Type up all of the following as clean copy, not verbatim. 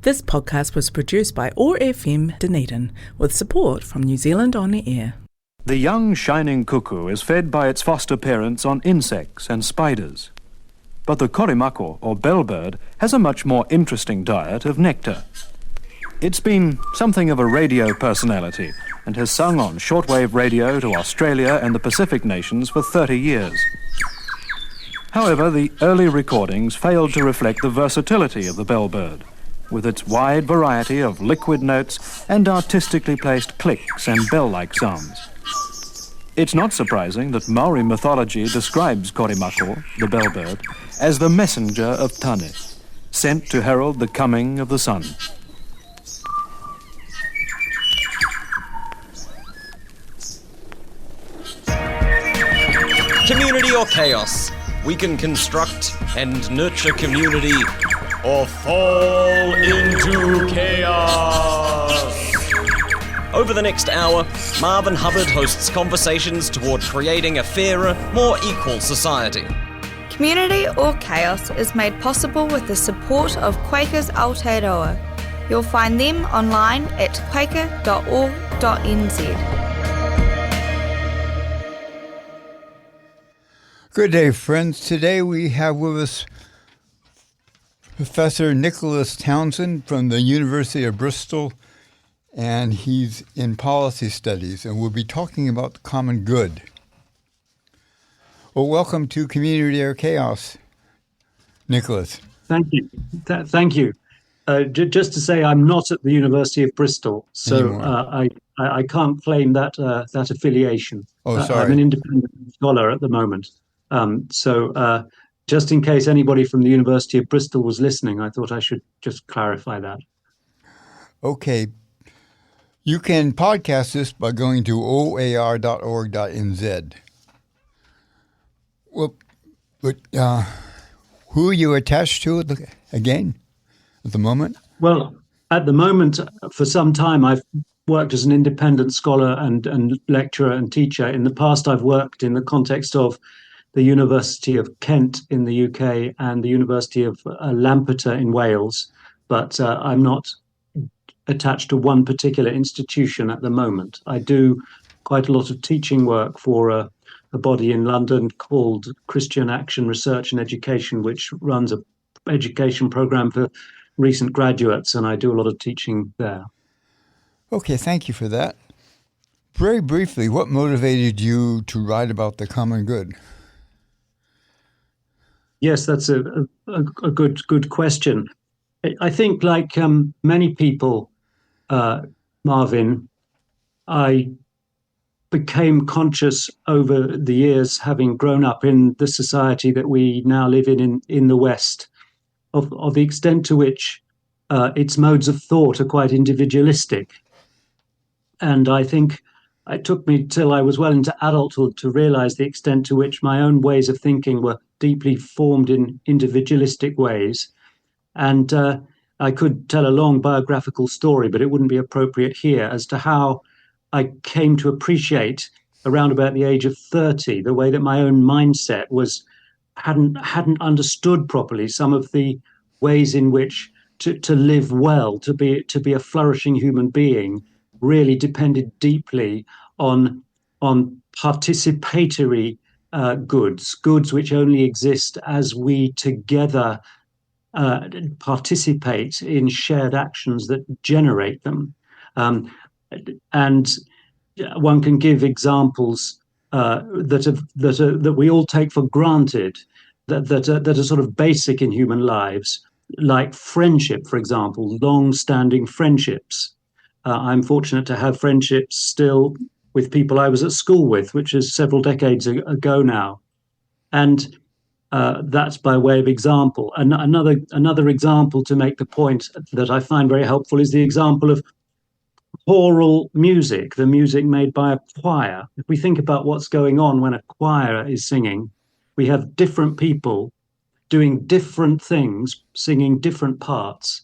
This podcast was produced by OAR FM Dunedin with support from New Zealand On the Air. The young shining cuckoo is fed by its foster parents on insects and spiders. But the korimako, or bellbird, has a much more interesting diet of nectar. It's been something of a radio personality and has sung on shortwave radio to Australia and the Pacific nations for 30 years. However, the early recordings failed to reflect the versatility of the bellbird, with its wide variety of liquid notes and artistically placed clicks and bell-like sounds. It's not surprising that Maori mythology describes korimako, the bellbird, as the messenger of Tane, sent to herald the coming of the sun. Community or chaos? We can construct and nurture community or fall into chaos. Over the next hour, Marvin Hubbard hosts conversations toward creating a fairer, more equal society. Community or Chaos is made possible with the support of Quakers Aotearoa. You'll find them online at quaker.org.nz. Good day, friends. Today we have with us Professor Nicholas Townsend from the University of Bristol, and he's in policy studies, and we'll be talking about the common good. Well, welcome to Community or Chaos, Nicholas. Thank you. Thank you. Just to say, I'm not at the University of Bristol, so I can't claim that affiliation. Oh, sorry. I'm an independent scholar at the moment. So just in case anybody from the University of Bristol was listening, I thought I should just clarify that. Okay. You can podcast this by going to oar.org.nz. Well, but who are you attached to again at the moment? Well, at the moment, for some time, I've worked as an independent scholar and lecturer and teacher. In the past, I've worked in the context of the University of Kent in the UK and the University of Lampeter in Wales, but I'm not attached to one particular institution at the moment. I do quite a lot of teaching work for a body in London called Christian Action Research and Education, which runs an education program for recent graduates, and I do a lot of teaching there. Okay, thank you for that. Very briefly, what motivated you to write about the common good? Yes, that's a good question. I think, like many people, Marvin, I became conscious over the years, having grown up in the society that we now live in the West, of the extent to which its modes of thought are quite individualistic. And I think it took me till I was well into adulthood to realize the extent to which my own ways of thinking were deeply formed in individualistic ways. And I could tell a long biographical story, but it wouldn't be appropriate here, as to how I came to appreciate around about the age of 30 the way that my own mindset hadn't understood properly some of the ways in which to live well, to be a flourishing human being, really depended deeply on participatory goods which only exist as we together participate in shared actions that generate them. And one can give examples that we all take for granted, that are sort of basic in human lives, like friendship, for example, long-standing friendships. I'm fortunate to have friendships still with people I was at school with, which is several decades ago now. And that's by way of example. And another example to make the point that I find very helpful is the example of choral music, the music made by a choir. If we think about what's going on when a choir is singing, we have different people doing different things, singing different parts,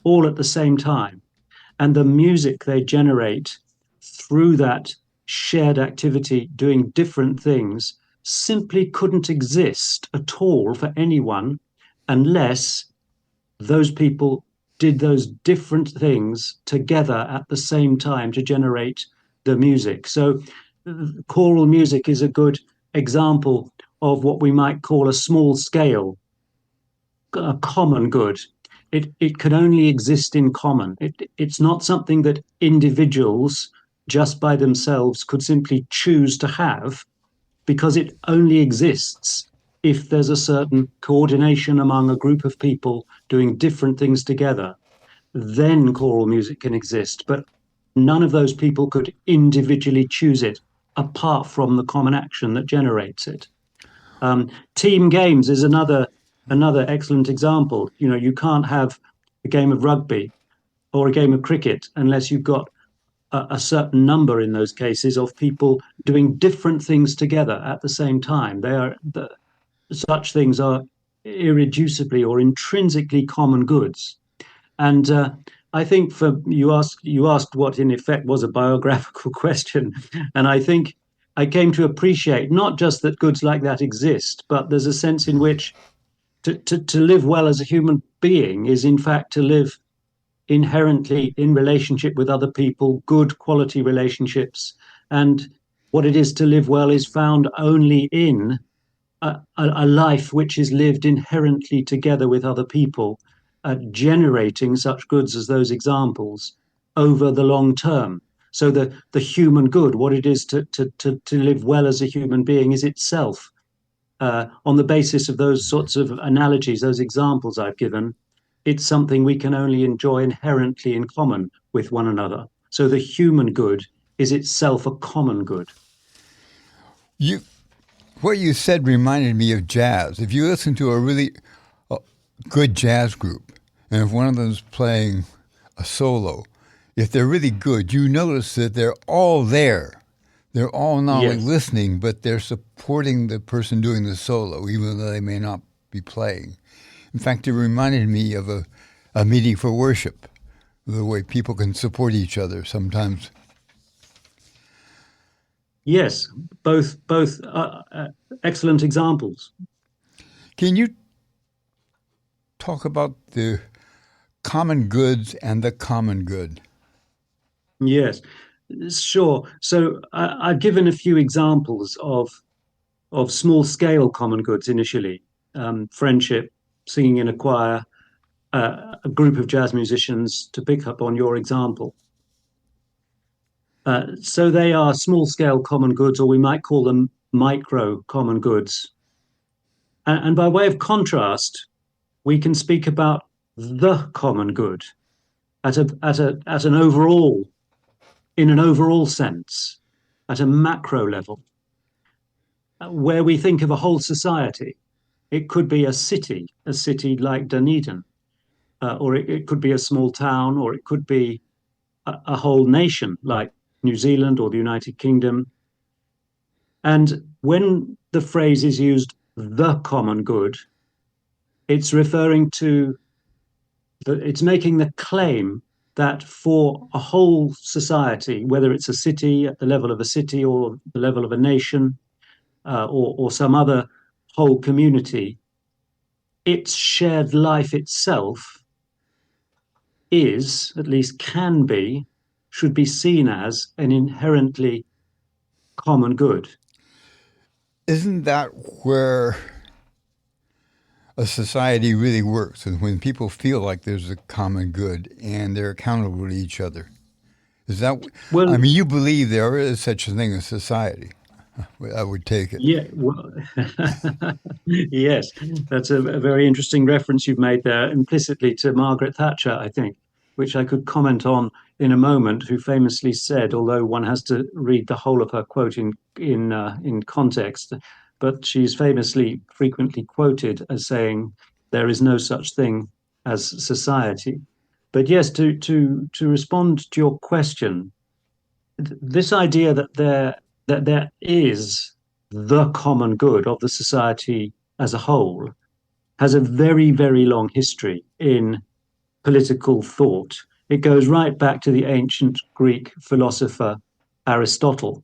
all at the same time. And the music they generate through that shared activity, doing different things, simply couldn't exist at all for anyone unless those people did those different things together at the same time to generate the music. So choral music is a good example of what we might call a small scale, a common good. It can only exist in common. It's not something that individuals just by themselves could simply choose to have, because it only exists if there's a certain coordination among a group of people doing different things together. Then choral music can exist, but none of those people could individually choose it apart from the common action that generates it. Team games is another excellent example. You know, you can't have a game of rugby or a game of cricket unless you've got a certain number in those cases of people doing different things together at the same time. Such things are irreducibly or intrinsically common goods. And I think you asked what in effect was a biographical question, and I think I came to appreciate not just that goods like that exist, but there's a sense in which to live well as a human being is in fact to live inherently in relationship with other people, good quality relationships. And what it is to live well is found only in a life which is lived inherently together with other people, generating such goods as those examples over the long term. So the human good, what it is to live well as a human being, is itself, on the basis of those sorts of analogies, those examples I've given, it's something we can only enjoy inherently in common with one another. So the human good is itself a common good. What you said reminded me of jazz. If you listen to a really good jazz group, and if one of them is playing a solo, if they're really good, you notice that they're all there. They're all not only listening, but they're supporting the person doing the solo, even though they may not be playing. In fact, it reminded me of a meeting for worship, the way people can support each other sometimes. Yes, both excellent examples. Can you talk about the common goods and the common good? Yes, sure. So I've given a few examples of small-scale common goods initially. Friendship, singing in a choir, a group of jazz musicians, to pick up on your example. So they are small-scale common goods, or we might call them micro common goods. And by way of contrast, we can speak about the common good at an overall, in an overall sense, at a macro level, where we think of a whole society. It could be a city like Dunedin, or it could be a small town, or it could be a whole nation like New Zealand or the United Kingdom. And when the phrase is used, the common good, it's referring to, it's making the claim that for a whole society, whether it's a city at the level of a city or the level of a nation, or some other whole community, its shared life itself is, at least can be, should be seen as an inherently common good. Isn't that where a society really works, and when people feel like there's a common good and they're accountable to each other? Is that, well, I mean, you believe there is such a thing as society. I would take it. Yeah, well, yes, that's a very interesting reference you've made there, implicitly to Margaret Thatcher, I think, which I could comment on in a moment, who famously said, although one has to read the whole of her quote in context, but she's famously frequently quoted as saying, there is no such thing as society. But yes, to respond to your question, this idea that there is the common good of the society as a whole has a very, very long history in political thought. It goes right back to the ancient Greek philosopher Aristotle.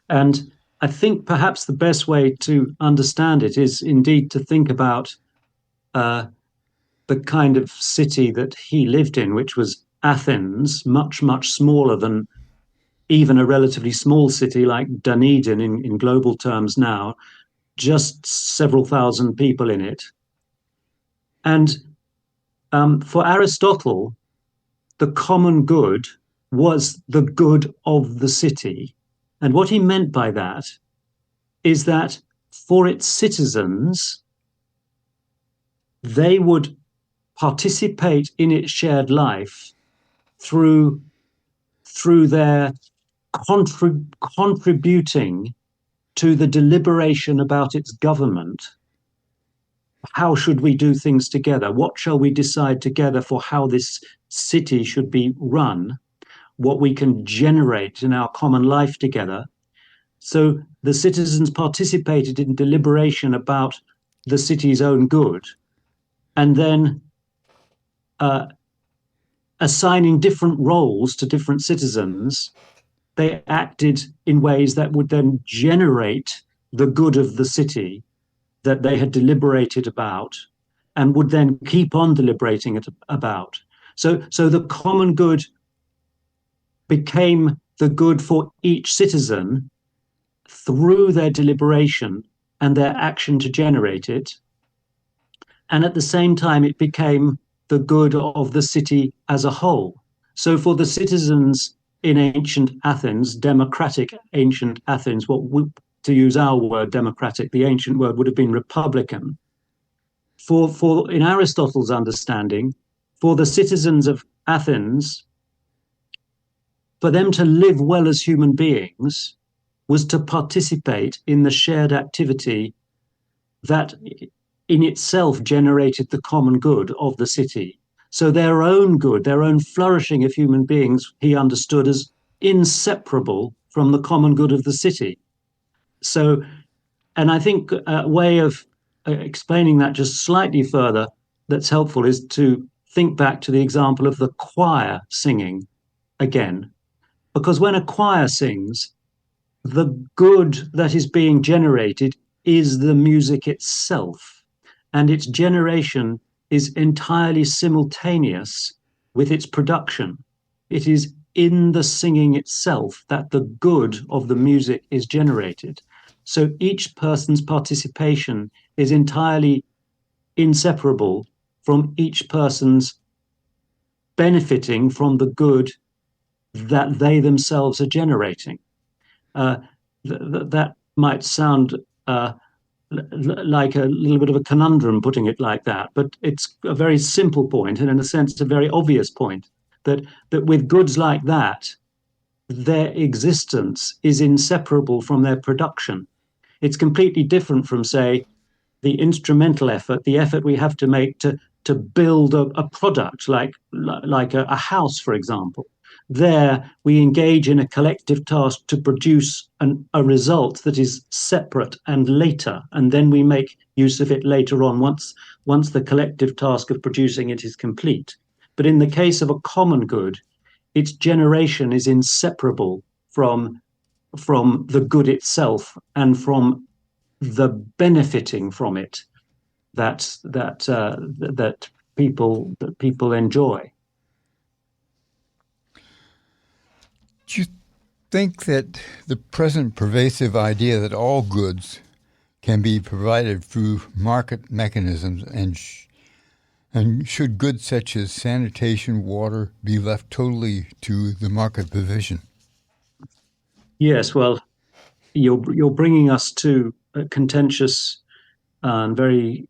And I think perhaps the best way to understand it is indeed to think about the kind of city that he lived in, which was Athens, much, much smaller than even a relatively small city like Dunedin in global terms now, just several thousand people in it. And for Aristotle, the common good was the good of the city. And what he meant by that is that for its citizens, they would participate in its shared life through their contributing to the deliberation about its government. How should we do things together? What shall we decide together for how this city should be run? What we can generate in our common life together. So the citizens participated in deliberation about the city's own good, and then assigning different roles to different citizens, they acted in ways that would then generate the good of the city that they had deliberated about and would then keep on deliberating about. So the common good became the good for each citizen through their deliberation and their action to generate it. And at the same time, it became the good of the city as a whole. So for the citizens in ancient Athens, democratic ancient Athens, to use our word, democratic, the ancient word would have been republican. For in Aristotle's understanding, for the citizens of Athens, for them to live well as human beings was to participate in the shared activity that in itself generated the common good of the city. So their own good, their own flourishing of human beings, he understood as inseparable from the common good of the city. So, and I think a way of explaining that just slightly further that's helpful is to think back to the example of the choir singing again. Because when a choir sings, the good that is being generated is the music itself, and its generation is entirely simultaneous with its production. It is in the singing itself that the good of the music is generated. So each person's participation is entirely inseparable from each person's benefiting from the good that they themselves are generating. That might sound like a little bit of a conundrum putting it like that, but it's a very simple point, and in a sense a very obvious point, that with goods like that, their existence is inseparable from their production. It's completely different from, say, the instrumental effort, the effort we have to make to build a product like a house, for example. There, we engage in a collective task to produce a result that is separate and later, and then we make use of it later on once the collective task of producing it is complete. But in the case of a common good, its generation is inseparable from the good itself and from the benefiting from it that people enjoy. Do you think that the present pervasive idea that all goods can be provided through market mechanisms and should goods such as sanitation, water be left totally to the market provision? Yes, well, you're bringing us to contentious and very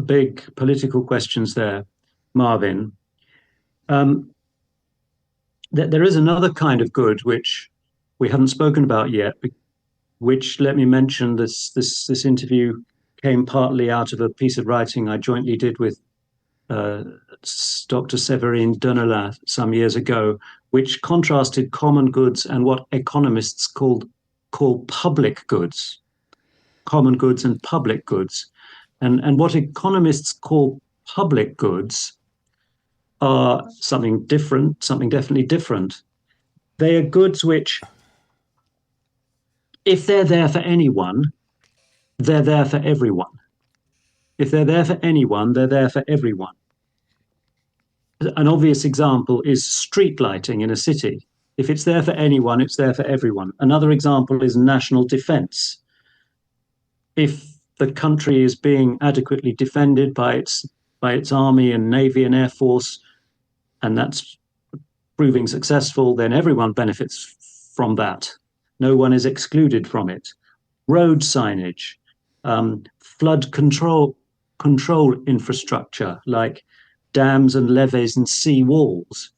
big political questions there, Marvin. There is another kind of good which we haven't spoken about yet, which, let me mention, this interview came partly out of a piece of writing I jointly did with Dr. Séverine Deneulin some years ago, which contrasted common goods and what economists call public goods, common goods and public goods. And what economists call public goods are something different, something definitely different. They are goods which, if they're there for anyone, they're there for everyone. If they're there for anyone, they're there for everyone. An obvious example is street lighting in a city. If it's there for anyone, it's there for everyone. Another example is national defense. If the country is being adequately defended by its army and navy and air force, and that's proving successful, then everyone benefits from that. No one is excluded from it. Road signage, flood control infrastructure like dams and levees and sea walls.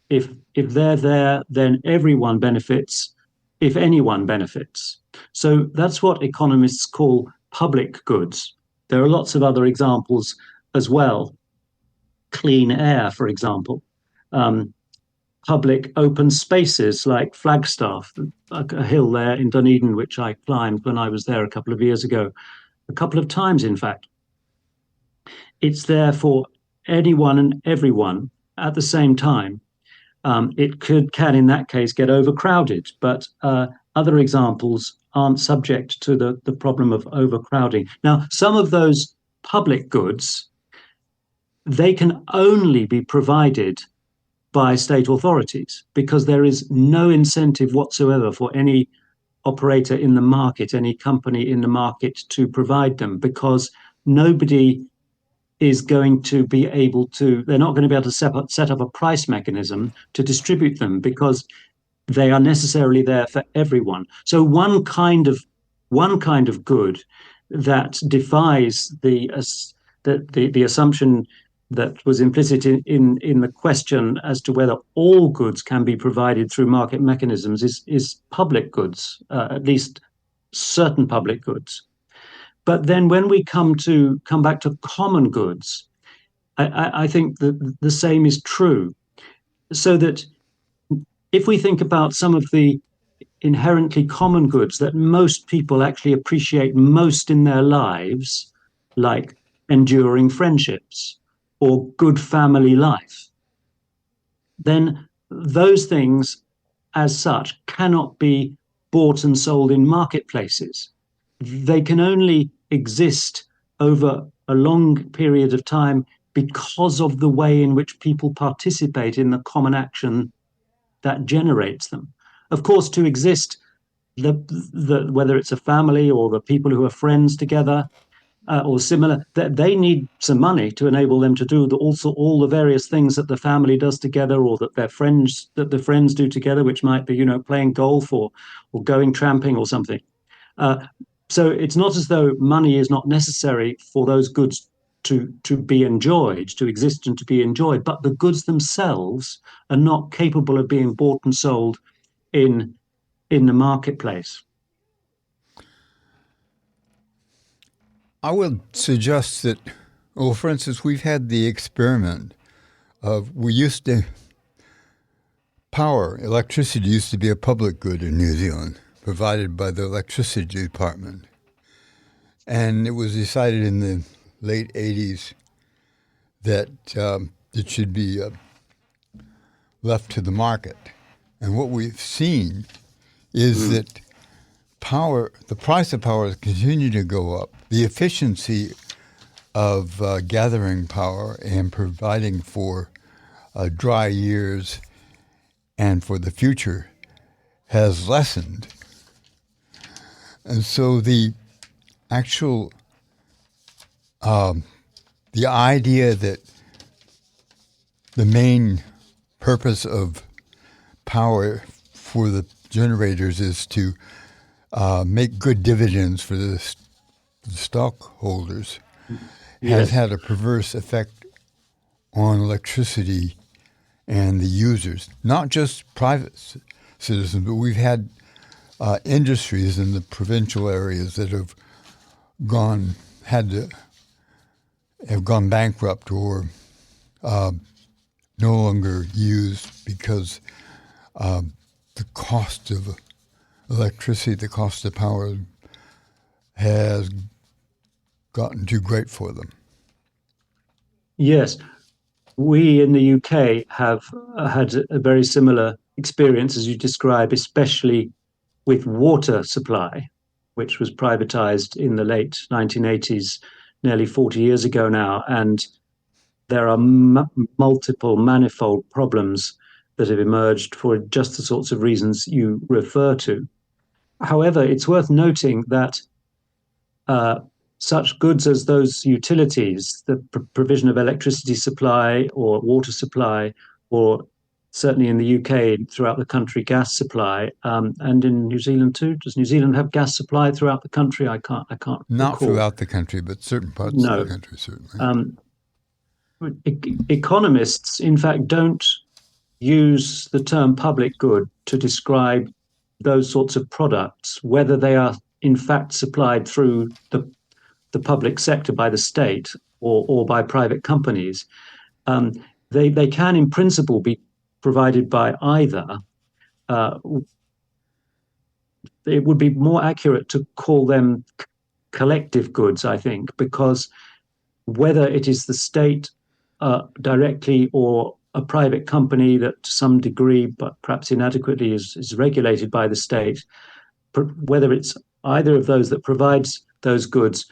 If they're there, then everyone benefits, if anyone benefits. So that's what economists call public goods. There are lots of other examples as well. Clean air, for example. Public open spaces like Flagstaff, a hill there in Dunedin, which I climbed when I was there a couple of years ago, a couple of times, in fact. It's there for anyone and everyone at the same time. It can, in that case, get overcrowded, but other examples aren't subject to the problem of overcrowding. Now, some of those public goods, they can only be provided by state authorities because there is no incentive whatsoever for any operator in the market, any company in the market to provide them, because nobody is going to be able to, they're not going to be able to set up a price mechanism to distribute them because they are necessarily there for everyone. So one kind of good that defies the assumption that was implicit in the question as to whether all goods can be provided through market mechanisms is public goods, at least certain public goods. But then when we come back to common goods, I think that the same is true. So that if we think about some of the inherently common goods that most people actually appreciate most in their lives, like enduring friendships or good family life, then those things as such cannot be bought and sold in marketplaces. They can only exist over a long period of time because of the way in which people participate in the common action that generates them. Of course, to exist, whether it's a family or the people who are friends together or similar, they need some money to enable them to do also all the various things that the family does together, or that the friends do together, which might be, playing golf or going tramping or something. So it's not as though money is not necessary for those goods to be enjoyed, to exist and to be enjoyed, but the goods themselves are not capable of being bought and sold in the marketplace. I would suggest that, for instance, we've had the experiment of electricity used to be a public good in New Zealand, provided by the electricity department. And it was decided in the late 80s that it should be left to the market. And what we've seen is that the price of power has continued to go up. The efficiency of gathering power and providing for dry years and for the future has lessened. And so the actual, the idea that the main purpose of power for the generators is to make good dividends for the stockholders has had a perverse effect on electricity and the users, not just private citizens, but we've had industries in the provincial areas that have gone bankrupt or no longer used because the cost of electricity, the cost of power has gotten too great for them. Yes. We in the UK have had a very similar experience as you describe, especially with water supply, which was privatized in the late 1980s nearly 40 years ago now, and there are manifold problems that have emerged for just the sorts of reasons you refer to. However, it's worth noting that such goods as those utilities, the provision of electricity supply or water supply, or certainly in the UK throughout the country, gas supply, and in New Zealand too. Does New Zealand have gas supply throughout the country? I can't. Not recall. throughout the country, but certain parts of the country certainly. Economists, in fact, don't use the term public good to describe those sorts of products, whether they are in fact supplied through the public sector by the state or by private companies. They can, in principle, be provided by either. It would be more accurate to call them collective goods, I think, because whether it is the state directly or a private company that to some degree, but perhaps inadequately, is regulated by the state, whether it's either of those that provides those goods,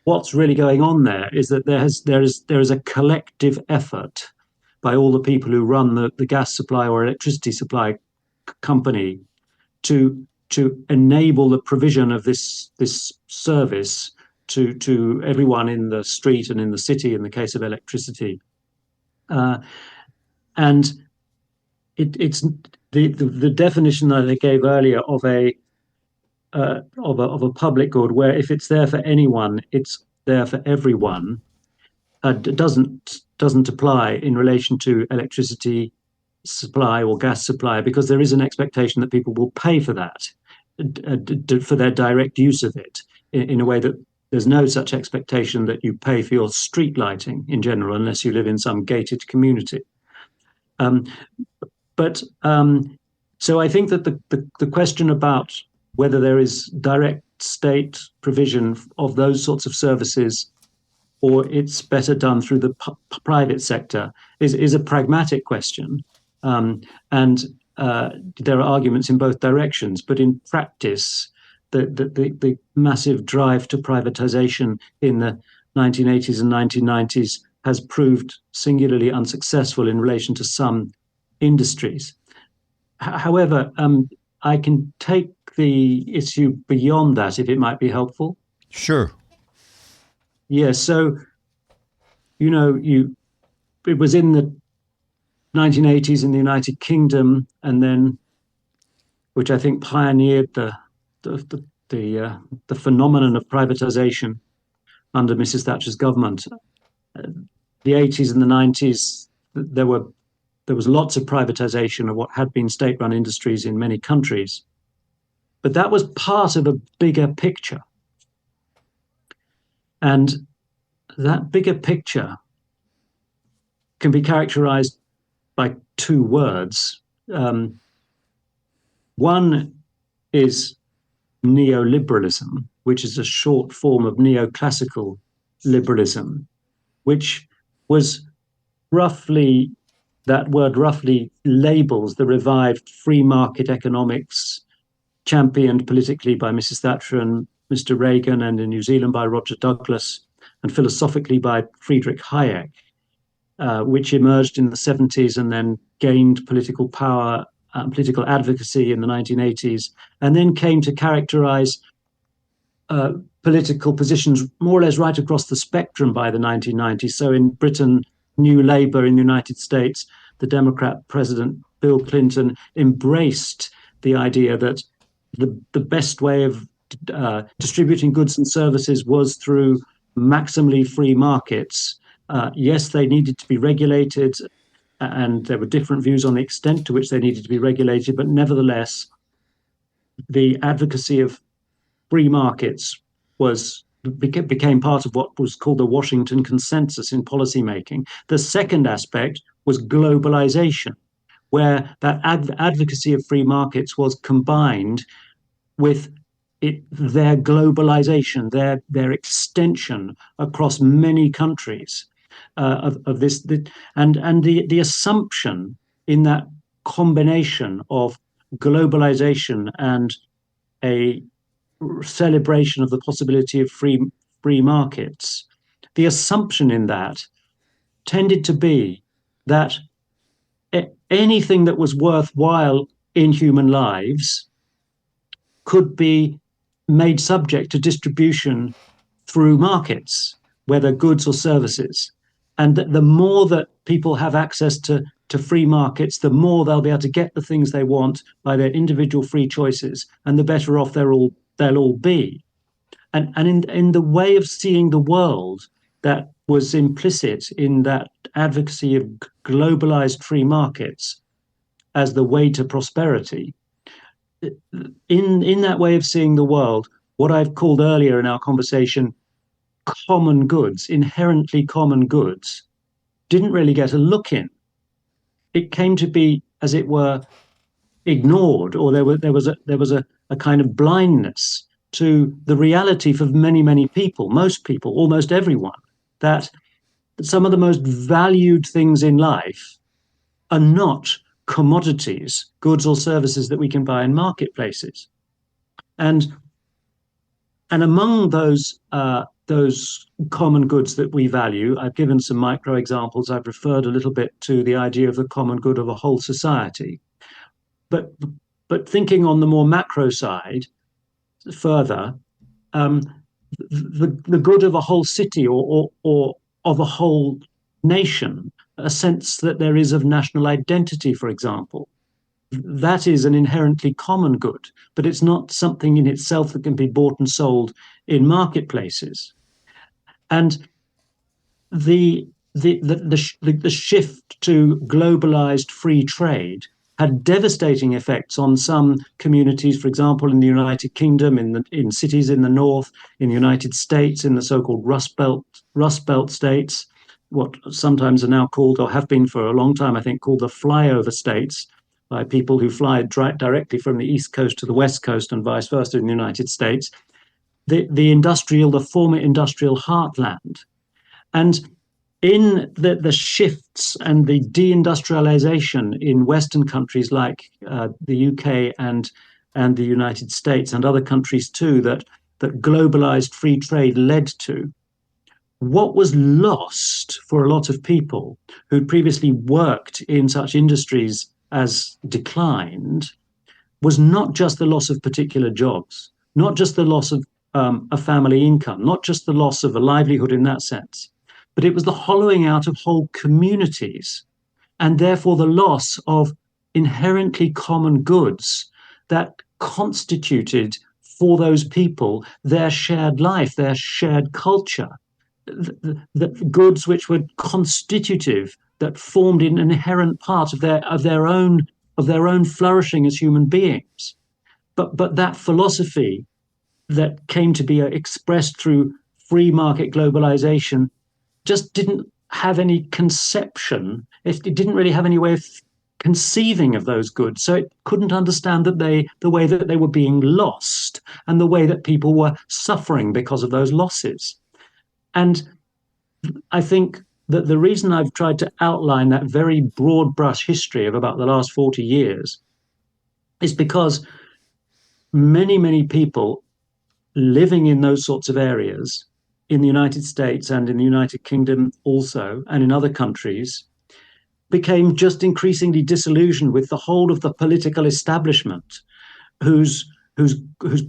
what's really going on there is that there is a collective effort by all the people who run the gas supply or electricity supply company to enable the provision of this service to everyone in the street and in the city in the case of electricity. And it's the definition that I gave earlier of a public good, where if it's there for anyone, it's there for everyone, doesn't apply in relation to electricity supply or gas supply, because there is an expectation that people will pay for that, for their direct use of it, in a way that there's no such expectation that you pay for your street lighting in general, unless you live in some gated community. So I think that the question about whether there is direct state provision of those sorts of services or it's better done through the private sector is a pragmatic question. And there are arguments in both directions. But in practice, the massive drive to privatization in the 1980s and 1990s has proved singularly unsuccessful in relation to some industries. However, I can take the issue beyond that if it might be helpful. Sure. Yeah, so, it was in the 1980s in the United Kingdom, and then, which I think pioneered the phenomenon of privatization under Mrs. Thatcher's government. The 80s and the 90s, there was lots of privatization of what had been state-run industries in many countries. But that was part of a bigger picture. And that bigger picture can be characterized by two words. One is neoliberalism, which is a short form of neoclassical liberalism, which was that word roughly labels the revived free market economics championed politically by Mrs. Thatcher and Mr. Reagan, and in New Zealand by Roger Douglas, and philosophically by Friedrich Hayek, which emerged in the 70s and then gained political power and political advocacy in the 1980s, and then came to characterize political positions more or less right across the spectrum by the 1990s. So in Britain, New Labour; in the United States, the Democrat President Bill Clinton embraced the idea that the best way of distributing goods and services was through maximally free markets. Yes, they needed to be regulated, and there were different views on the extent to which they needed to be regulated, but nevertheless, the advocacy of free markets became part of what was called the Washington Consensus in policymaking. The second aspect was globalization, where that advocacy of free markets was combined with their globalization, their extension across many countries of this, and the assumption in that combination of globalization and a celebration of the possibility of free markets the assumption in that tended to be that anything that was worthwhile in human lives could be made subject to distribution through markets, whether goods or services. And the more that people have access to free markets, the more they'll be able to get the things they want by their individual free choices, and the better off they'll all be. And in the way of seeing the world that was implicit in that advocacy of globalized free markets as the way to prosperity, in that way of seeing the world, what I've called earlier in our conversation common goods, inherently common goods, didn't really get a look in. It came to be, as it were, ignored, or there was a kind of blindness to the reality for many people, most people, almost everyone, that some of the most valued things in life are not commodities, goods or services that we can buy in marketplaces. And among those common goods that we value, I've given some micro examples. I've referred a little bit to the idea of the common good of a whole society. But thinking on the more macro side, further, the good of a whole city or of a whole nation, a sense that there is of national identity, for example, that is an inherently common good, but it's not something in itself that can be bought and sold in marketplaces. And the shift to globalized free trade had devastating effects on some communities, for example, in the United Kingdom, in cities in the north, in the United States, in the so-called Rust Belt states, what sometimes are now called, or have been for a long time, I think, called the flyover states, by people who fly directly from the East Coast to the West Coast and vice versa in the United States, the former industrial heartland. And in the shifts and the deindustrialization in Western countries like the UK and the United States and other countries too, that globalized free trade led to, what was lost for a lot of people who'd previously worked in such industries as declined was not just the loss of particular jobs, not just the loss of a family income, not just the loss of a livelihood in that sense, but it was the hollowing out of whole communities, and therefore the loss of inherently common goods that constituted for those people their shared life, their shared culture, the goods which were constitutive, that formed an inherent part of their own flourishing as human beings. But that philosophy that came to be expressed through free market globalization just didn't have any conception. It didn't really have any way of conceiving of those goods. So it couldn't understand the way that they were being lost and the way that people were suffering because of those losses. And I think that the reason I've tried to outline that very broad brush history of about the last 40 years is because many people living in those sorts of areas in the United States and in the United Kingdom also, and in other countries, became just increasingly disillusioned with the whole of the political establishment whose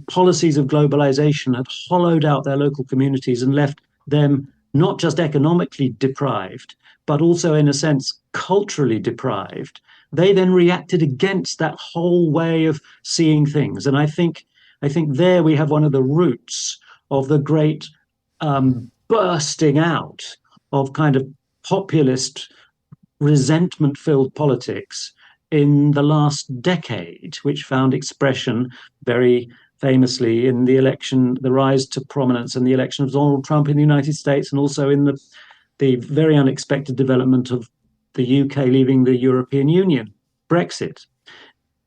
policies of globalization had hollowed out their local communities and left them not just economically deprived, but also in a sense culturally deprived. They then reacted against that whole way of seeing things. And I think there we have one of the roots of the great bursting out of kind of populist, resentment-filled politics in the last decade, which found expression very famously in the election, the rise to prominence and the election of Donald Trump in the United States, and also in the very unexpected development of the UK leaving the European Union, Brexit,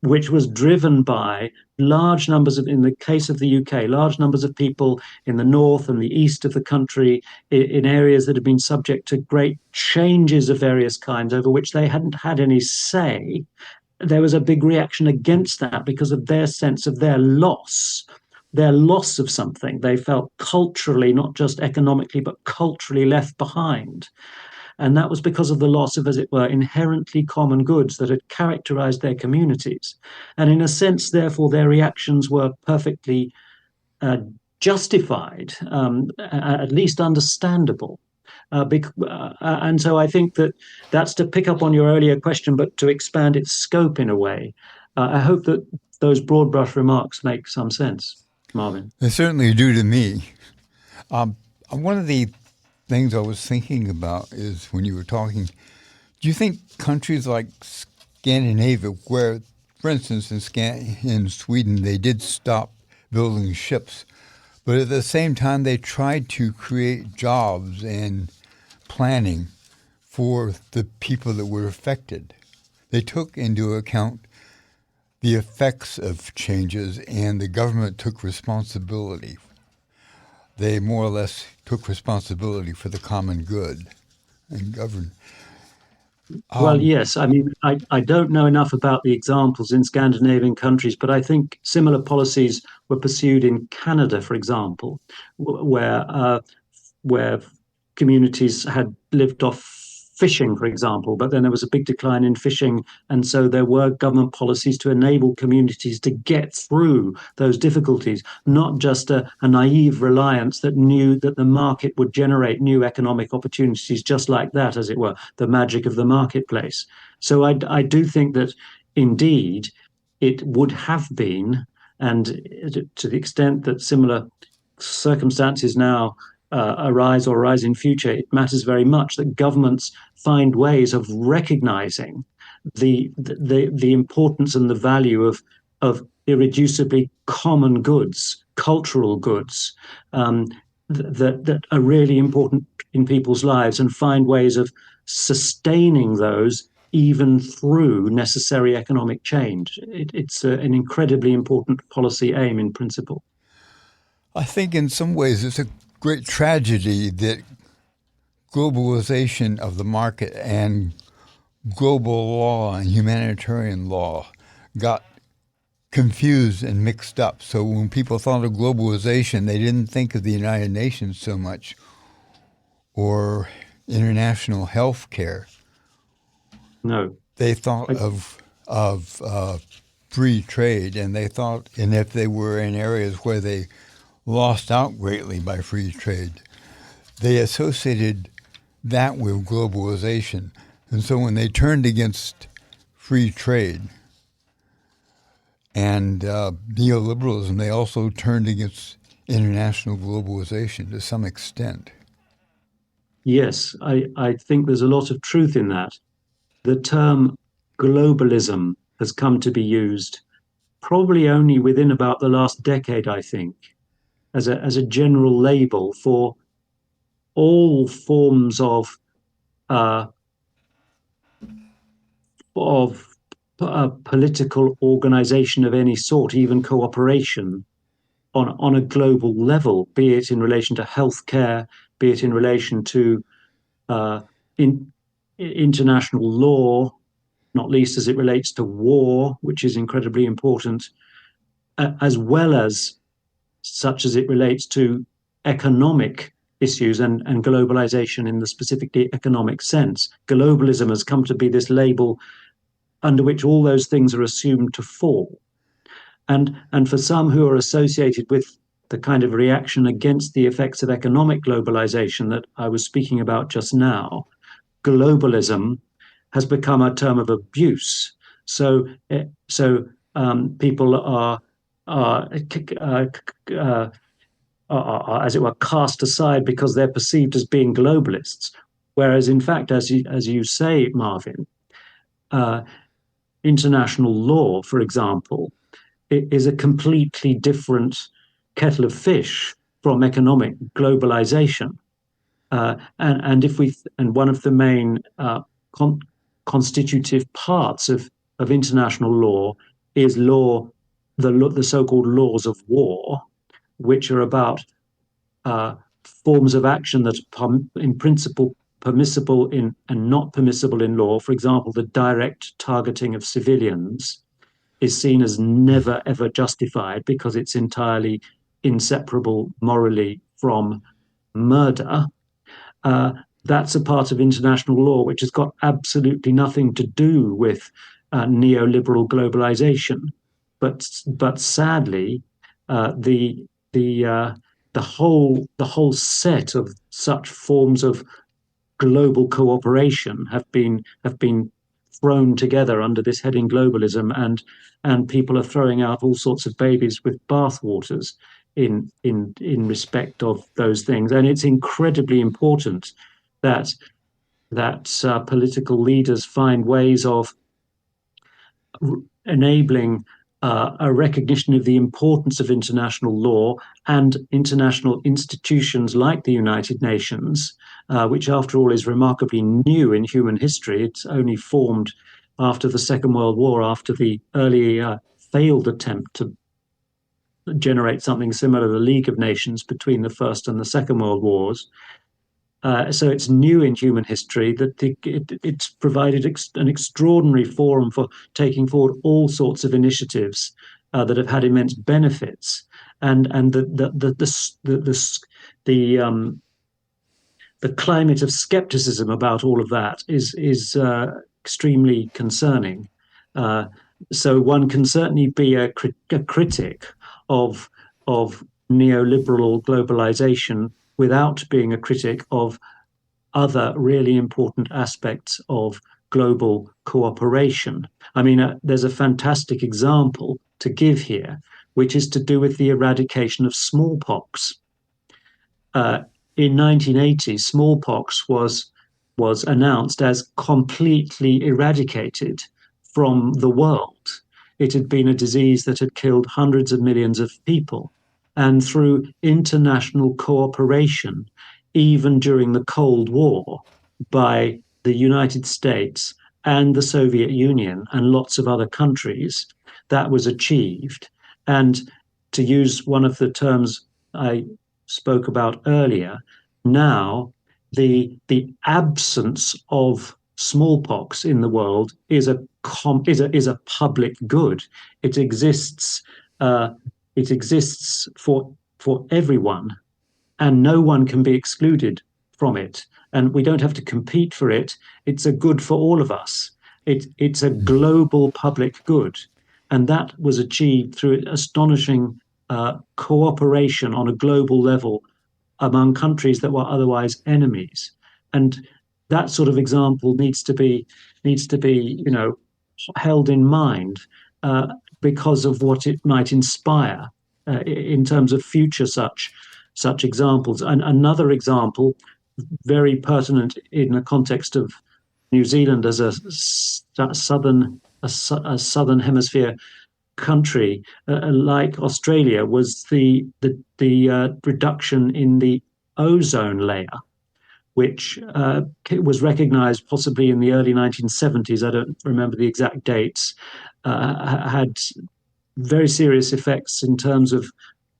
which was driven by large numbers of, in the case of the UK, large numbers of people in the north and the east of the country, in areas that had been subject to great changes of various kinds over which they hadn't had any say. There was a big reaction against that because of their sense of their loss their loss of something. They felt culturally, not just economically, but culturally left behind. And that was because of the loss of, as it were, inherently common goods that had characterized their communities. And in a sense, therefore, their reactions were perfectly justified, at least understandable. And so I think that that's to pick up on your earlier question, but to expand its scope in a way. I hope that those broad brush remarks make some sense, Marvin. They certainly do to me. One of the things I was thinking about is when you were talking, do you think countries like Scandinavia, where, for instance, in Sweden, they did stop building ships, but at the same time they tried to create jobs and planning for the people that were affected. They took into account the effects of changes, and the government took responsibility. They more or less took responsibility for the common good and governed. Well, yes. I mean, I don't know enough about the examples in Scandinavian countries, but I think similar policies were pursued in Canada, for example, where communities had lived off fishing, for example, but then there was a big decline in fishing. And so there were government policies to enable communities to get through those difficulties, not just a naive reliance that knew that the market would generate new economic opportunities just like that, as it were, the magic of the marketplace. So I do think that indeed it would have been, and to the extent that similar circumstances now arise or arise in future, it matters very much that governments find ways of recognizing the importance and the value of irreducibly common goods, cultural goods, that are really important in people's lives, and find ways of sustaining those even through necessary economic change. It's an incredibly important policy aim in principle. I think in some ways it's a great tragedy that globalization of the market and global law and humanitarian law got confused and mixed up. So when people thought of globalization, they didn't think of the United Nations so much or international health care. No. They thought of free trade, and they thought, and if they were in areas where they lost out greatly by free trade, they associated that with globalization. And so when they turned against free trade and neoliberalism, they also turned against international globalization to some extent. Yes, I think there's a lot of truth in that. The term globalism has come to be used probably only within about the last decade, I think, as a general label for all forms of political organization of any sort, even cooperation on a global level, be it in relation to healthcare, be it in relation to international law, not least as it relates to war, which is incredibly important, as well as such as it relates to economic issues and globalization in the specifically economic sense. Globalism has come to be this label under which all those things are assumed to fall. And for some who are associated with the kind of reaction against the effects of economic globalization that I was speaking about just now, globalism has become a term of abuse. So people are as it were, cast aside because they're perceived as being globalists. Whereas, in fact, as you say, Marvin, international law, for example, is a completely different kettle of fish from economic globalization. And one of the main constitutive parts of international law is the so-called laws of war, which are about forms of action that are in principle permissible and not permissible in law. For example, the direct targeting of civilians is seen as never, ever justified because it's entirely inseparable morally from murder, that's a part of international law which has got absolutely nothing to do with neoliberal globalization. But sadly, the whole set of such forms of global cooperation have been thrown together under this heading globalism, and people are throwing out all sorts of babies with bathwaters in respect of those things. And it's incredibly important that political leaders find ways of enabling a recognition of the importance of international law and international institutions like the United Nations, which, after all, is remarkably new in human history. It's only formed after the Second World War, after the early failed attempt to generate something similar to the League of Nations between the First and the Second World Wars. So it's new in human history that it's provided an extraordinary forum for taking forward all sorts of initiatives that have had immense benefits, and the climate of skepticism about all of that is extremely concerning. So one can certainly be a critic of neoliberal globalization without being a critic of other really important aspects of global cooperation. I mean, there's a fantastic example to give here, which is to do with the eradication of smallpox. In 1980, smallpox was announced as completely eradicated from the world. It had been a disease that had killed hundreds of millions of people. And through international cooperation, even during the Cold War, by the United States and the Soviet Union and lots of other countries, that was achieved. And to use one of the terms I spoke about earlier, now the absence of smallpox in the world is a public good. It exists. It exists for everyone, and no one can be excluded from it. And we don't have to compete for it. It's a good for all of us. It's a global public good. And that was achieved through astonishing cooperation on a global level among countries that were otherwise enemies. And that sort of example needs to be held in mind because of what it might inspire in terms of future such examples. And another example, very pertinent in the context of New Zealand as a southern hemisphere country, like Australia, was the reduction in the ozone layer, which was recognized possibly in the early 1970s. I don't remember the exact dates. Had very serious effects in terms of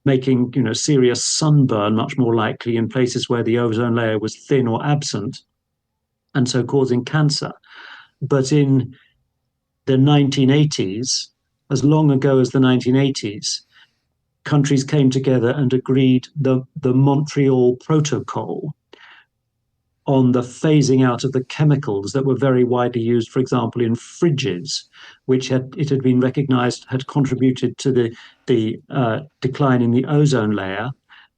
making serious sunburn much more likely in places where the ozone layer was thin or absent, and so causing cancer. But in the 1980s, as long ago as the 1980s, countries came together and agreed the Montreal Protocol on the phasing out of the chemicals that were very widely used, for example, in fridges, which it had been recognized had contributed to the decline in the ozone layer.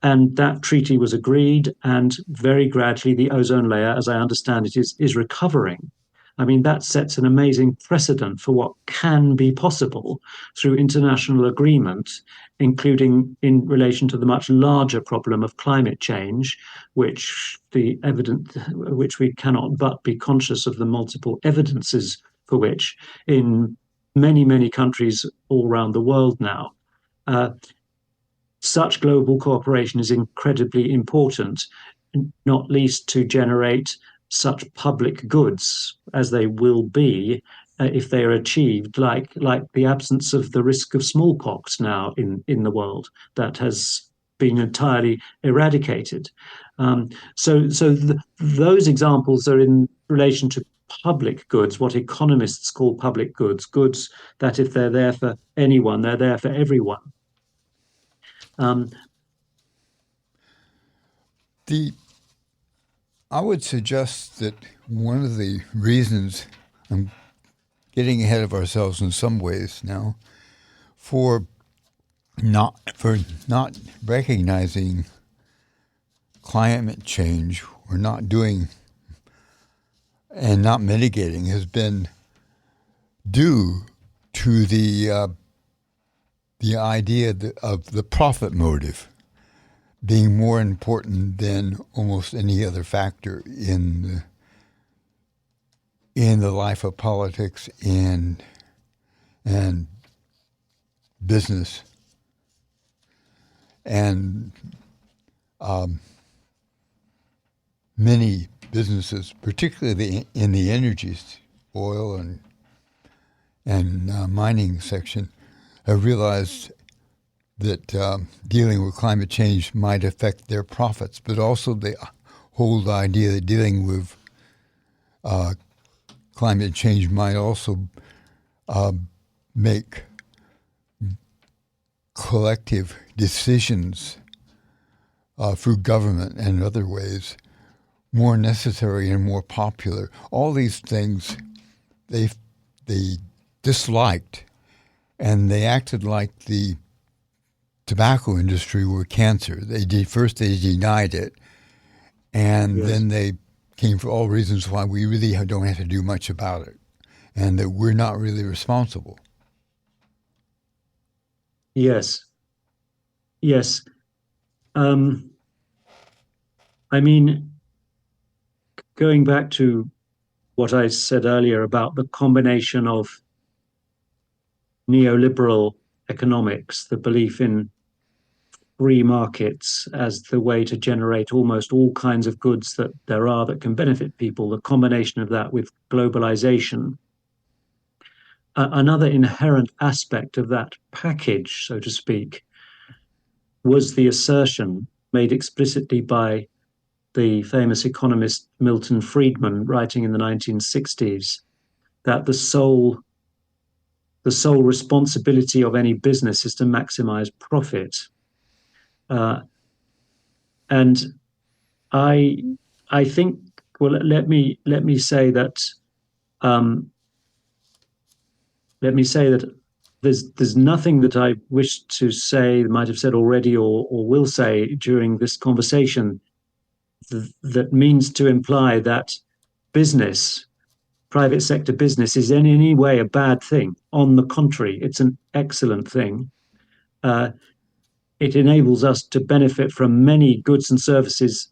And that treaty was agreed, and very gradually the ozone layer, as I understand it, is recovering. I mean, that sets an amazing precedent for what can be possible through international agreement, including in relation to the much larger problem of climate change, which we cannot but be conscious of the multiple evidences for which in many, many countries all around the world now. Such global cooperation is incredibly important, not least to generate such public goods as they will be if they are achieved, like the absence of the risk of smallpox now in the world that has been entirely eradicated. Those examples are in relation to public goods, what economists call public goods, goods that if they're there for anyone, they're there for everyone. I would suggest that one of the reasons, I'm getting ahead of ourselves in some ways now, for not recognizing climate change or not doing and not mitigating has been due to the idea of the profit motive being more important than almost any other factor in the life of politics and business. And many businesses, particularly in the energy, oil and mining section, have realized that dealing with climate change might affect their profits, but also the whole idea that dealing with climate change might also make collective decisions through government and other ways more necessary and more popular. All these things they disliked, and they acted like the tobacco industry were cancer. First they denied it, and then they came for all reasons why we really don't have to do much about it, and that we're not really responsible. Yes. I mean, going back to what I said earlier about the combination of neoliberal economics, the belief in free markets as the way to generate almost all kinds of goods that there are that can benefit people, the combination of that with globalization. Another inherent aspect of that package, so to speak, was the assertion made explicitly by the famous economist Milton Friedman, writing in the 1960s, that the sole responsibility of any business is to maximize profit. And I think, well, let me say that there's nothing that I wish to say, might have said already, or will say during this conversation that means to imply that business, private sector business, is in any way a bad thing. On the contrary, it's an excellent thing. It enables us to benefit from many goods and services,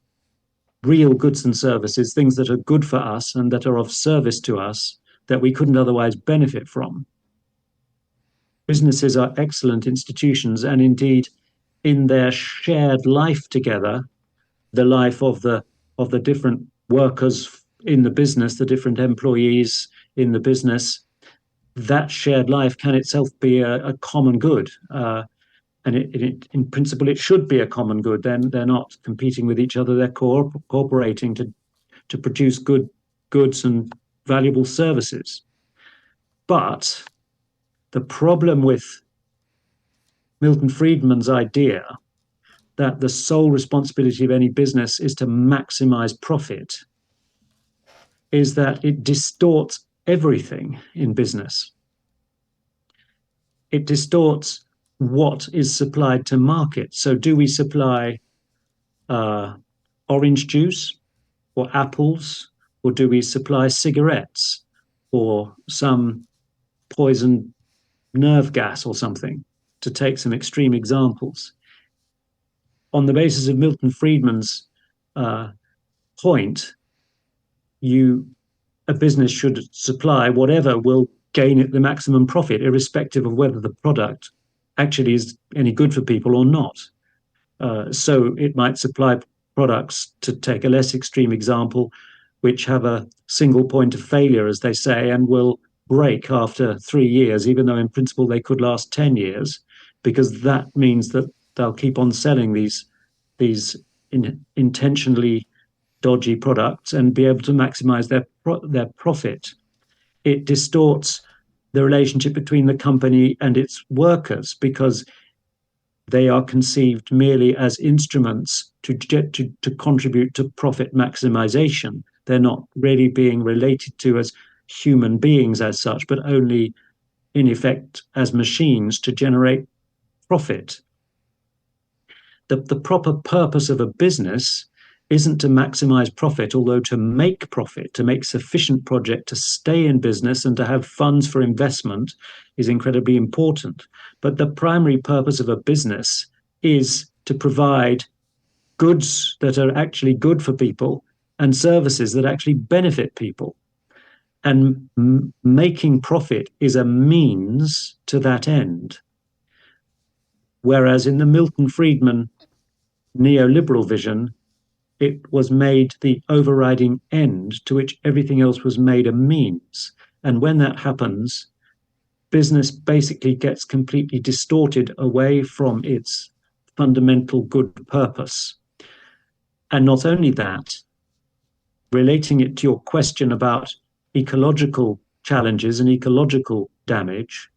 real goods and services, things that are good for us and that are of service to us that we couldn't otherwise benefit from. Businesses are excellent institutions, and indeed, in their shared life together, the life of the different workers in the business, the different employees in the business, that shared life can itself be a common good. And in principle, it should be a common good. Then they're not competing with each other. They're cooperating to produce goods and valuable services. But the problem with Milton Friedman's idea that the sole responsibility of any business is to maximize profit is that it distorts everything in business. It distorts what is supplied to market. So do we supply orange juice or apples, or do we supply cigarettes or some poison nerve gas or something, to take some extreme examples? On the basis of Milton Friedman's point, a business should supply whatever will gain it the maximum profit, irrespective of whether the product actually is any good for people or not. So it might supply products, to take a less extreme example, which have a single point of failure, as they say, and will break after 3 years, even though in principle they could last 10 years, because that means that they'll keep on selling these intentionally dodgy products and be able to maximize their profit. It distorts the relationship between the company and its workers, because they are conceived merely as instruments to contribute to profit maximization. They're not really being related to as human beings as such, but only in effect as machines to generate profit. The proper purpose of a business isn't to maximize profit, although to make profit, to make sufficient profit to stay in business and to have funds for investment is incredibly important. But the primary purpose of a business is to provide goods that are actually good for people and services that actually benefit people. And making profit is a means to that end. Whereas in the Milton Friedman neoliberal vision, it was made the overriding end to which everything else was made a means. And when that happens, business basically gets completely distorted away from its fundamental good purpose. And not only that, relating it to your question about ecological challenges and ecological damage,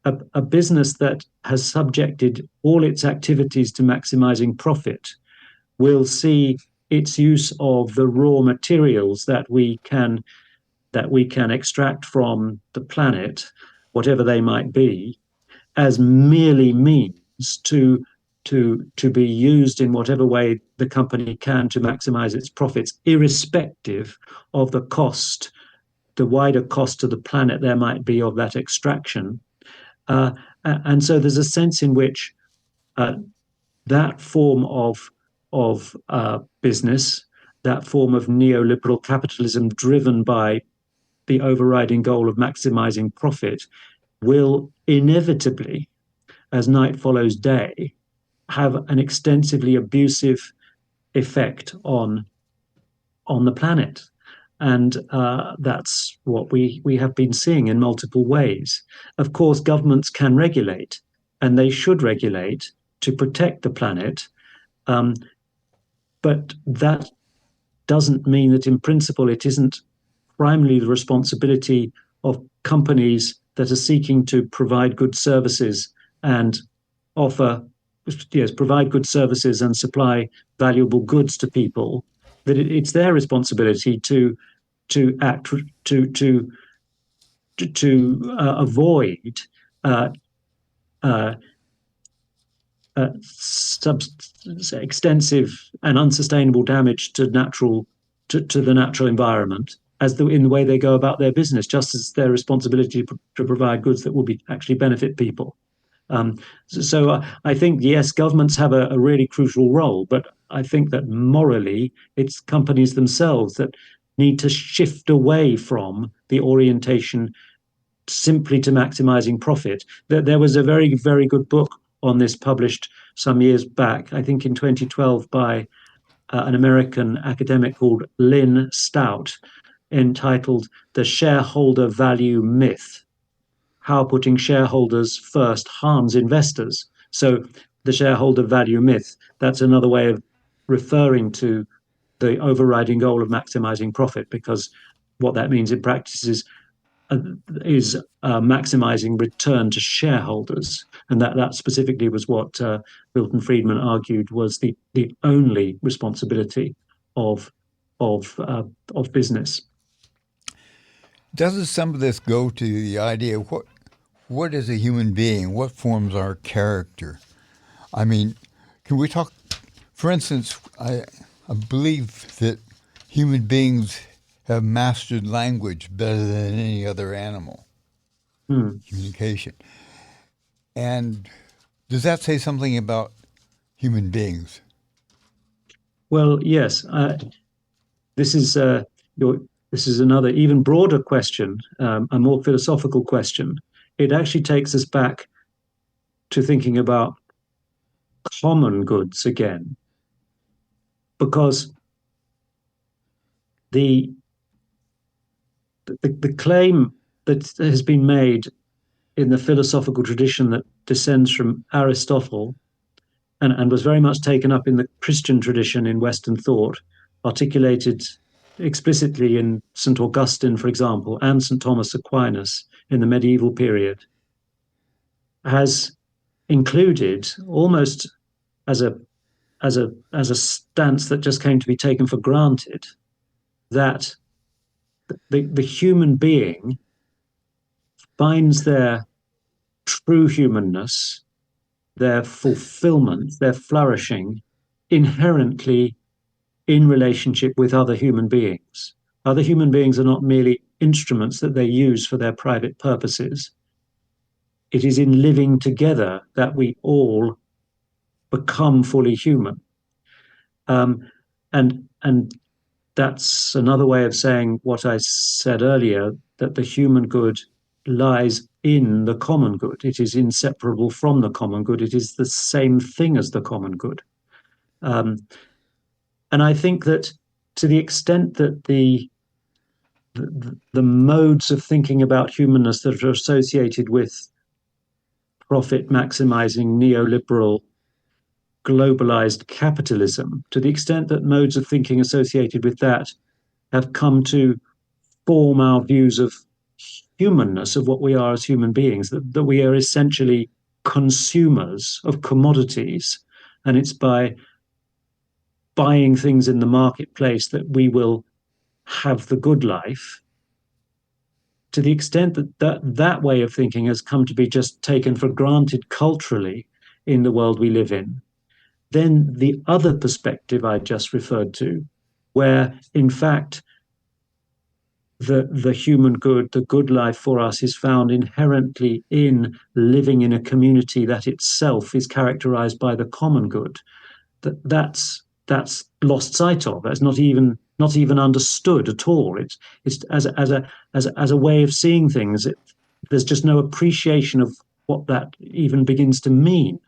a business that has subjected all its activities to maximizing profit will see its use of the raw materials that we can extract from the planet, whatever they might be, as merely means to be used in whatever way the company can to maximize its profits, irrespective of the cost, the wider cost to the planet there might be of that extraction. And so there's a sense in which that form of business, that form of neoliberal capitalism driven by the overriding goal of maximizing profit, will inevitably, as night follows day, have an extensively abusive effect on the planet. And that's what we have been seeing in multiple ways. Of course, governments can regulate, and they should regulate to protect the planet. But that doesn't mean that in principle it isn't primarily the responsibility of companies that are seeking to provide good services and provide good services and supply valuable goods to people, that it's their responsibility to act to avoid extensive and unsustainable damage to the natural environment in the way they go about their business, just as their responsibility to provide goods that will actually benefit people. So I think, yes, governments have a really crucial role, but I think that morally it's companies themselves that need to shift away from the orientation simply to maximizing profit. There was a very, very good book on this published some years back, I think in 2012, by an American academic called Lynn Stout, entitled The Shareholder Value Myth: How Putting Shareholders First Harms Investors. So the shareholder value myth, that's another way of referring to the overriding goal of maximizing profit, because what that means in practice is maximizing return to shareholders. And that specifically was what Milton Friedman argued was the only responsibility of business. Doesn't some of this go to the idea of what is a human being? What forms our character? I mean, can we talk, for instance, I believe that human beings have mastered language better than any other animal. Communication. And does that say something about human beings? Well, yes. This is another even broader question, a more philosophical question. It actually takes us back to thinking about common goods again, because the claim that has been made in the philosophical tradition that descends from Aristotle and was very much taken up in the Christian tradition in Western thought, articulated explicitly in St. Augustine, for example, and St. Thomas Aquinas in the medieval period, has included almost as a stance that just came to be taken for granted, that the human being finds their true humanness, their fulfillment, their flourishing inherently in relationship with other human beings. Other human beings are not merely instruments that they use for their private purposes. It is in living together that we all become fully human. And that's another way of saying what I said earlier, that the human good lies in the common good. It is inseparable from the common good. It is the same thing as the common good. And I think that to the extent that the modes of thinking about humanness that are associated with profit maximizing neoliberal globalized capitalism, to the extent that modes of thinking associated with that have come to form our views of humanness, of what we are as human beings, that we are essentially consumers of commodities, and it's by buying things in the marketplace that we will have the good life. To the extent that way of thinking has come to be just taken for granted culturally in the world we live in, then the other perspective I just referred to, where in fact the human good, the good life for us, is found inherently in living in a community that itself is characterized by the common good, that's lost sight of. That's not even understood at all. It's as a way of seeing things. There's just no appreciation of what that even begins to mean.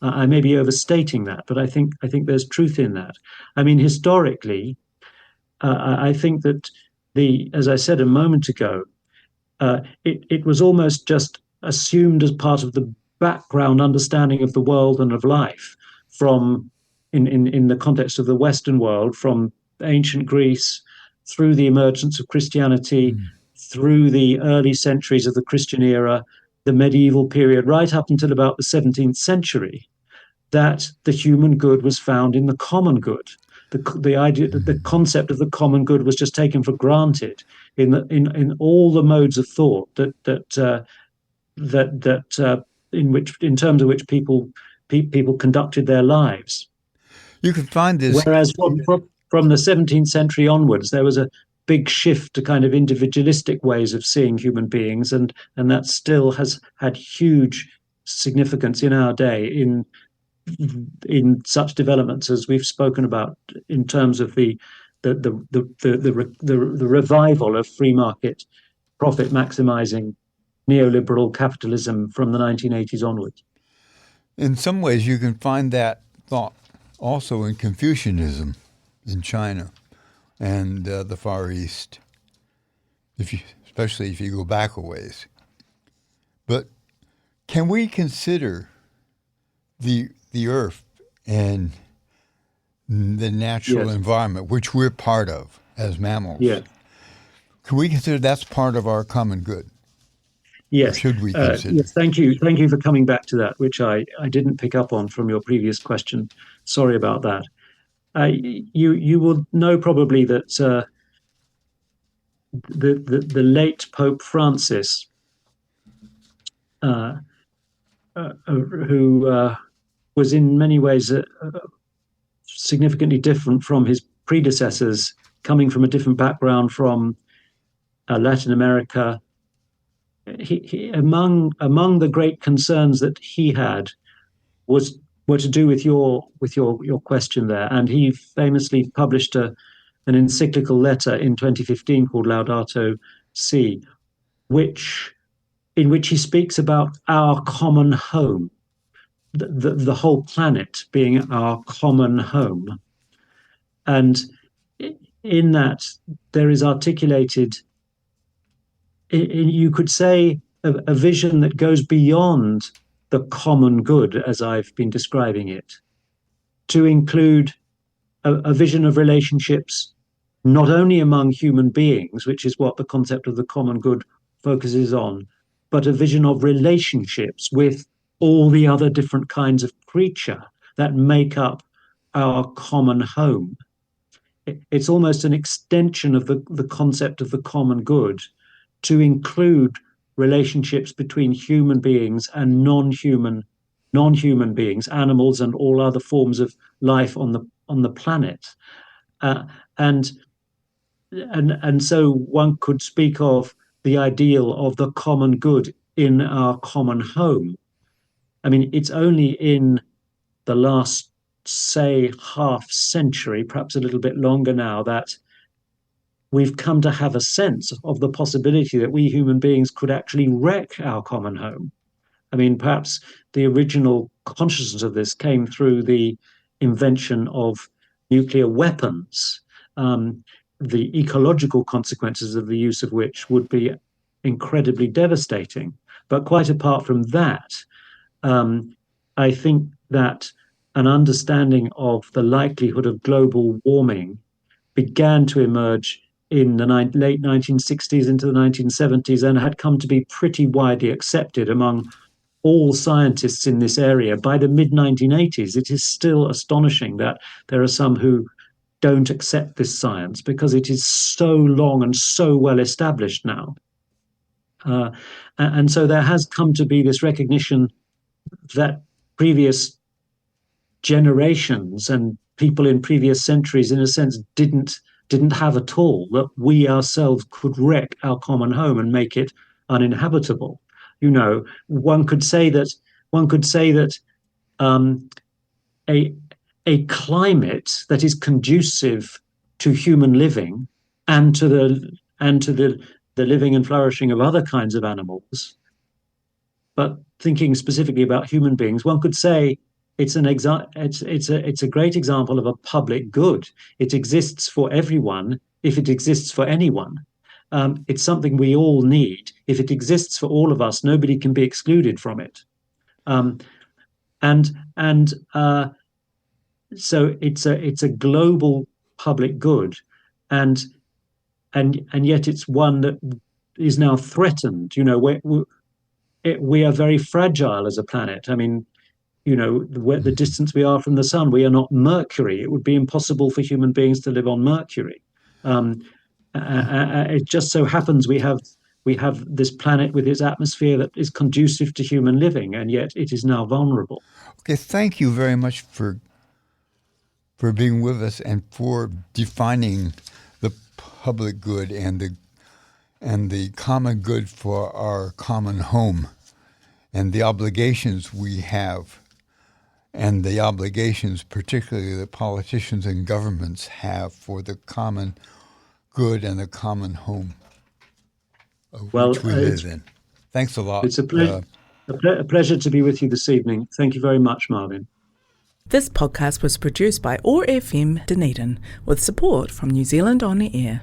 I may be overstating that, but I think there's truth in that. I mean, historically, I think that as I said a moment ago, it was almost just assumed as part of the background understanding of the world and of life from in the context of the Western world, from ancient Greece through the emergence of Christianity, through the early centuries of the Christian era, the medieval period, right up until about the 17th century, that the human good was found in the common good. The idea that the concept of the common good was just taken for granted in all the modes of thought that in terms of which people conducted their lives. You can find this. Whereas from the 17th century onwards, there was a big shift to kind of individualistic ways of seeing human beings, and that still has had huge significance in our day in such developments as we've spoken about in terms of the revival of free market profit maximizing neoliberal capitalism from the 1980s onwards. In some ways, you can find that thought also in Confucianism in China and the Far East, especially if you go back a ways. But can we consider the earth and the natural environment, which we're part of as mammals? Yeah. Can we consider that's part of our common good? Yes. Or should we consider? Yes, thank you. Thank you for coming back to that, which I didn't pick up on from your previous question. Sorry about that. You will know probably that the late Pope Francis, who was in many ways significantly different from his predecessors, coming from a different background from Latin America. He among the great concerns that he had were to do with your question there, and he famously published an encyclical letter in 2015 called Laudato Si, in which he speaks about our common home, the whole planet being our common home, and in that there is articulated, you could say, a vision that goes beyond the common good, as I've been describing it, to include a vision of relationships not only among human beings, which is what the concept of the common good focuses on, but a vision of relationships with all the other different kinds of creature that make up our common home. It's almost an extension of the concept of the common good to include relationships between human beings and non-human beings, animals, and all other forms of life on the planet. And so one could speak of the ideal of the common good in our common home. I mean, it's only in the last, say, half century, perhaps a little bit longer now, that we've come to have a sense of the possibility that we human beings could actually wreck our common home. I mean, perhaps the original consciousness of this came through the invention of nuclear weapons, the ecological consequences of the use of which would be incredibly devastating. But quite apart from that, I think that an understanding of the likelihood of global warming began to emerge in the late 1960s into the 1970s and had come to be pretty widely accepted among all scientists in this area. By the mid-1980s, it is still astonishing that there are some who don't accept this science because it is so long and so well established now. And so there has come to be this recognition that previous generations and people in previous centuries, in a sense, didn't have at all, that we ourselves could wreck our common home and make it uninhabitable. You know, one could say that a climate that is conducive to human living and to the living and flourishing of other kinds of animals, but thinking specifically about human beings, one could say it's a great example of a public good. It exists for everyone if it exists for anyone. It's something we all need. If it exists for all of us, nobody can be excluded from it. So it's a global public good, and yet it's one that is now threatened. You know, we are very fragile as a planet. I mean, you know, the distance we are from the sun, we are not Mercury. It would be impossible for human beings to live on Mercury. It just so happens we have this planet with its atmosphere that is conducive to human living, and yet it is now vulnerable. Okay, thank you very much for being with us and for defining the public good and the common good for our common home, and the obligations we have, and the obligations particularly that politicians and governments have for the common good and the common home which we live in. Thanks a lot. It's a pleasure to be with you this evening. Thank you very much, Marvin. This podcast was produced by OAR FM Dunedin with support from New Zealand On the Air.